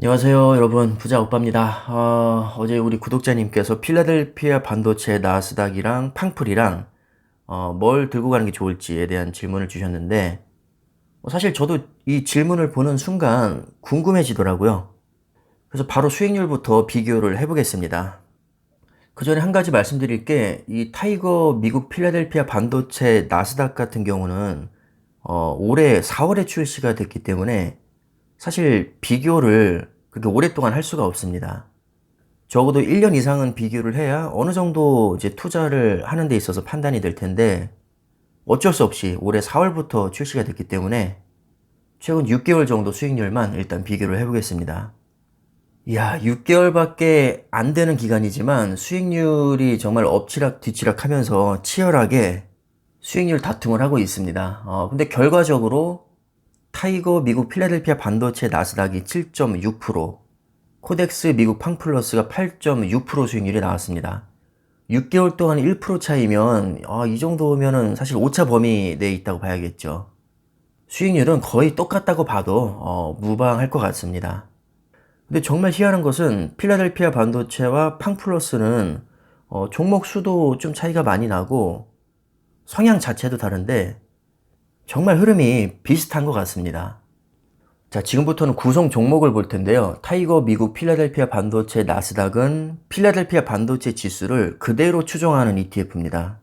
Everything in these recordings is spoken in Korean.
안녕하세요, 여러분. 부자 오빠입니다. 어제 우리 구독자님께서 필라델피아 반도체 나스닥이랑 팡풀이랑 뭘 들고 가는 게 좋을지에 대한 질문을 주셨는데, 사실 저도 이 질문을 보는 순간 궁금해지더라고요. 그래서 바로 수익률부터 비교를 해보겠습니다. 그 전에 한 가지 말씀드릴 게, 이 타이거 미국 필라델피아 반도체 나스닥 같은 경우는 올해 4월에 출시가 됐기 때문에 사실 비교를 그렇게 오랫동안 할 수가 없습니다. 적어도 1년 이상은 비교를 해야 어느 정도 이제 투자를 하는 데 있어서 판단이 될 텐데 어쩔 수 없이 올해 4월부터 출시가 됐기 때문에 최근 6개월 정도 수익률만 일단 비교를 해보겠습니다. 이야, 6개월밖에 안 되는 기간이지만 수익률이 정말 엎치락 뒤치락 하면서 치열하게 수익률 다툼을 하고 있습니다. 근데 결과적으로 타이거 미국 필라델피아 반도체 나스닥이 7.6%, 코덱스 미국 팡플러스가 8.6% 수익률이 나왔습니다. 6개월 동안 1% 차이면 이 정도면은 사실 오차 범위 내에 있다고 봐야겠죠. 수익률은 거의 똑같다고 봐도 무방할 것 같습니다. 근데 정말 희한한 것은 필라델피아 반도체와 팡플러스는 종목 수도 좀 차이가 많이 나고 성향 자체도 다른데 정말 흐름이 비슷한 것 같습니다. 자, 지금부터는 구성 종목을 볼 텐데요. 타이거 미국 필라델피아 반도체 나스닥은 필라델피아 반도체 지수를 그대로 추종하는 ETF입니다.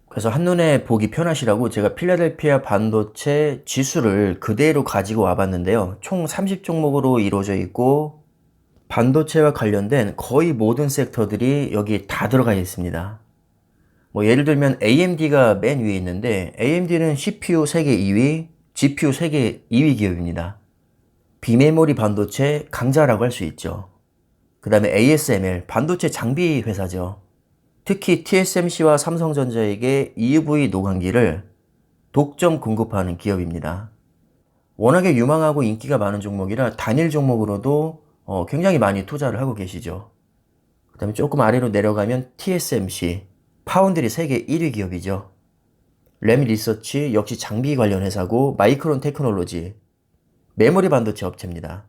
그래서 한눈에 보기 편하시라고 제가 필라델피아 반도체 지수를 그대로 가지고 와봤는데요. 총 30종목으로 이루어져 있고 반도체와 관련된 거의 모든 섹터들이 여기 다 들어가 있습니다. 뭐 예를 들면 AMD가 맨 위에 있는데 AMD는 CPU 세계 2위, GPU 세계 2위 기업입니다. 비메모리 반도체 강자라고 할 수 있죠. 그 다음에 ASML, 반도체 장비 회사죠. 특히 TSMC와 삼성전자에게 EUV 노광기를 독점 공급하는 기업입니다. 워낙에 유망하고 인기가 많은 종목이라 단일 종목으로도 굉장히 많이 투자를 하고 계시죠. 그 다음에 조금 아래로 내려가면 TSMC, 파운드리 세계 1위 기업이죠. 램 리서치 역시 장비 관련 회사고 마이크론 테크놀로지, 메모리 반도체 업체입니다.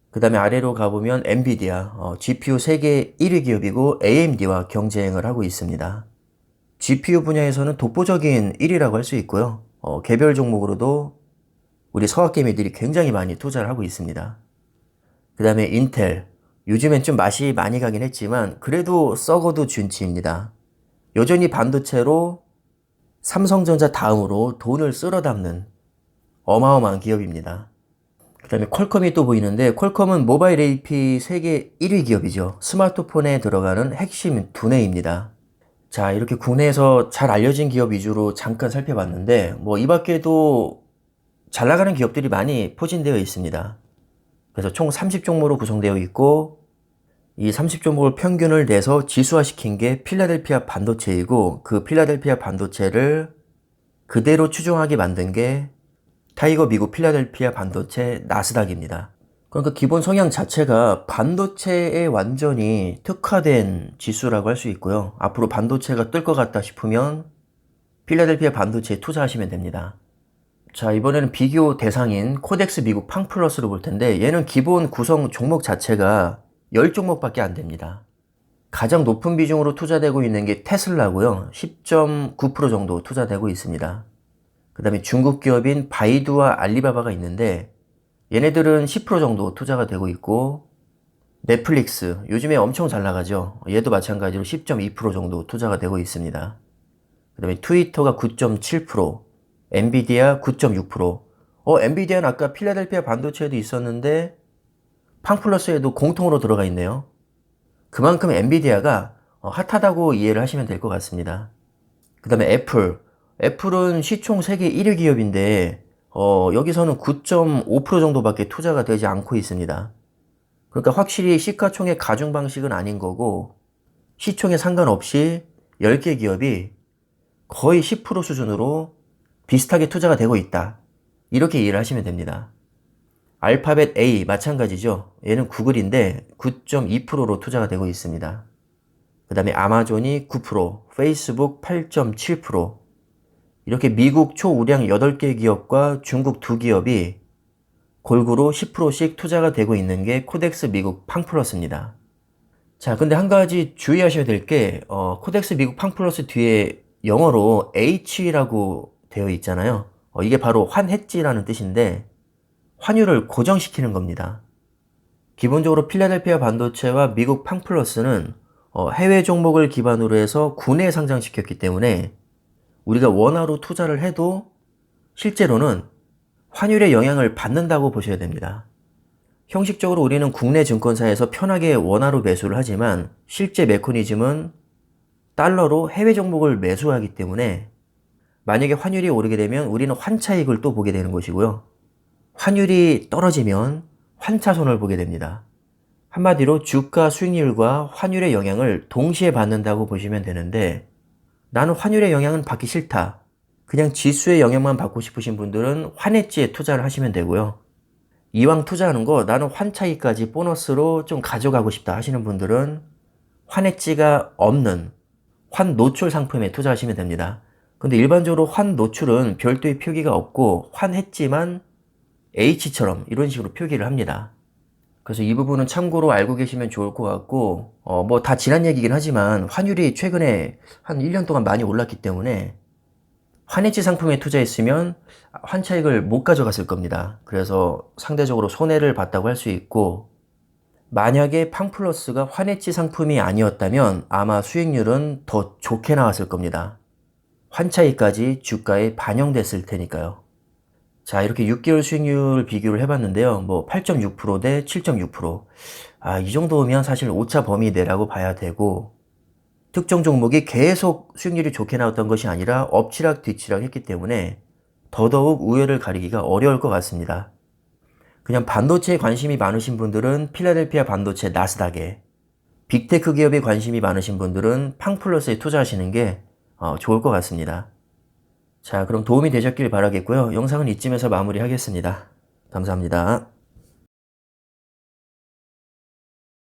그 다음에 아래로 가보면 엔비디아, GPU 세계 1위 기업이고 AMD와 경쟁을 하고 있습니다. GPU 분야에서는 독보적인 1위라고 할 수 있고요. 개별 종목으로도 우리 서학개미들이 굉장히 많이 투자를 하고 있습니다. 그 다음에 인텔, 요즘엔 좀 맛이 많이 가긴 했지만 그래도 썩어도 준치입니다. 여전히 반도체로 삼성전자 다음으로 돈을 쓸어 담는 어마어마한 기업입니다. 그 다음에 퀄컴이 또 보이는데 퀄컴은 모바일 AP 세계 1위 기업이죠. 스마트폰에 들어가는 핵심 두뇌입니다. 자, 이렇게 국내에서 잘 알려진 기업 위주로 잠깐 살펴봤는데 뭐 이 밖에도 잘 나가는 기업들이 많이 포진되어 있습니다. 그래서 총 30종목으로 구성되어 있고 이 30종목을 평균을 내서 지수화시킨 게 필라델피아 반도체이고 그 필라델피아 반도체를 그대로 추종하게 만든 게 타이거 미국 필라델피아 반도체 나스닥입니다. 그러니까 기본 성향 자체가 반도체에 완전히 특화된 지수라고 할 수 있고요. 앞으로 반도체가 뜰 것 같다 싶으면 필라델피아 반도체에 투자하시면 됩니다. 자, 이번에는 비교 대상인 코덱스 미국 팡플러스로 볼 텐데 얘는 기본 구성 종목 자체가 10종목밖에 안 됩니다. 가장 높은 비중으로 투자되고 있는 게 테슬라고요. 10.9% 정도 투자되고 있습니다. 그 다음에 중국 기업인 바이두와 알리바바가 있는데 얘네들은 10% 정도 투자가 되고 있고 넷플릭스 요즘에 엄청 잘 나가죠. 얘도 마찬가지로 10.2% 정도 투자가 되고 있습니다. 그 다음에 트위터가 9.7%, 엔비디아 9.6%. 엔비디아는 아까 필라델피아 반도체에도 있었는데 팡플러스에도 공통으로 들어가 있네요. 그만큼 엔비디아가 핫하다고 이해를 하시면 될 것 같습니다. 그 다음에 애플은 시총 세계 1위 기업인데 여기서는 9.5% 정도밖에 투자가 되지 않고 있습니다. 그러니까 확실히 시가총액 가중 방식은 아닌 거고 시총에 상관없이 10개 기업이 거의 10% 수준으로 비슷하게 투자가 되고 있다. 이렇게 이해를 하시면 됩니다. 알파벳 A 마찬가지죠. 얘는 구글인데 9.2%로 투자가 되고 있습니다. 그 다음에 아마존이 9%, 페이스북 8.7%, 이렇게 미국 초우량 8개 기업과 중국 2기업이 골고루 10%씩 투자가 되고 있는 게 코덱스 미국 팡플러스입니다. 자, 근데 한 가지 주의하셔야 될 게, 코덱스 미국 팡플러스 뒤에 영어로 H라고 되어 있잖아요. 이게 바로 환해지라는 뜻인데, 환율을 고정시키는 겁니다. 기본적으로 필라델피아 반도체와 미국 팡플러스는 해외 종목을 기반으로 해서 국내에 상장시켰기 때문에 우리가 원화로 투자를 해도 실제로는 환율의 영향을 받는다고 보셔야 됩니다. 형식적으로 우리는 국내 증권사에서 편하게 원화로 매수를 하지만 실제 메커니즘은 달러로 해외 종목을 매수하기 때문에 만약에 환율이 오르게 되면 우리는 환차익을 또 보게 되는 것이고요. 환율이 떨어지면 환차손을 보게 됩니다. 한마디로 주가 수익률과 환율의 영향을 동시에 받는다고 보시면 되는데, 나는 환율의 영향은 받기 싫다, 그냥 지수의 영향만 받고 싶으신 분들은 환해지에 투자를 하시면 되고요. 이왕 투자하는 거 나는 환차익까지 보너스로 좀 가져가고 싶다 하시는 분들은 환해지가 없는 환노출 상품에 투자하시면 됩니다. 근데 일반적으로 환노출은 별도의 표기가 없고 환해지만 H처럼 이런 식으로 표기를 합니다. 그래서 이 부분은 참고로 알고 계시면 좋을 것 같고, 뭐 다 지난 얘기긴 하지만 환율이 최근에 한 1년 동안 많이 올랐기 때문에 환해지 상품에 투자했으면 환차익을 못 가져갔을 겁니다. 그래서 상대적으로 손해를 봤다고 할 수 있고, 만약에 팡플러스가 환해지 상품이 아니었다면 아마 수익률은 더 좋게 나왔을 겁니다. 환차익까지 주가에 반영됐을 테니까요. 자, 이렇게 6개월 수익률 비교를 해봤는데요. 뭐 8.6%대 7.6%. 이 정도면 사실 오차 범위 내라고 봐야 되고, 특정 종목이 계속 수익률이 좋게 나왔던 것이 아니라 엎치락 뒤치락 했기 때문에 더더욱 우열을 가리기가 어려울 것 같습니다. 그냥 반도체에 관심이 많으신 분들은 필라델피아 반도체 나스닥에, 빅테크 기업에 관심이 많으신 분들은 팡플러스에 투자하시는 게 좋을 것 같습니다. 자, 그럼 도움이 되셨길 바라겠고요. 영상은 이쯤에서 마무리하겠습니다. 감사합니다.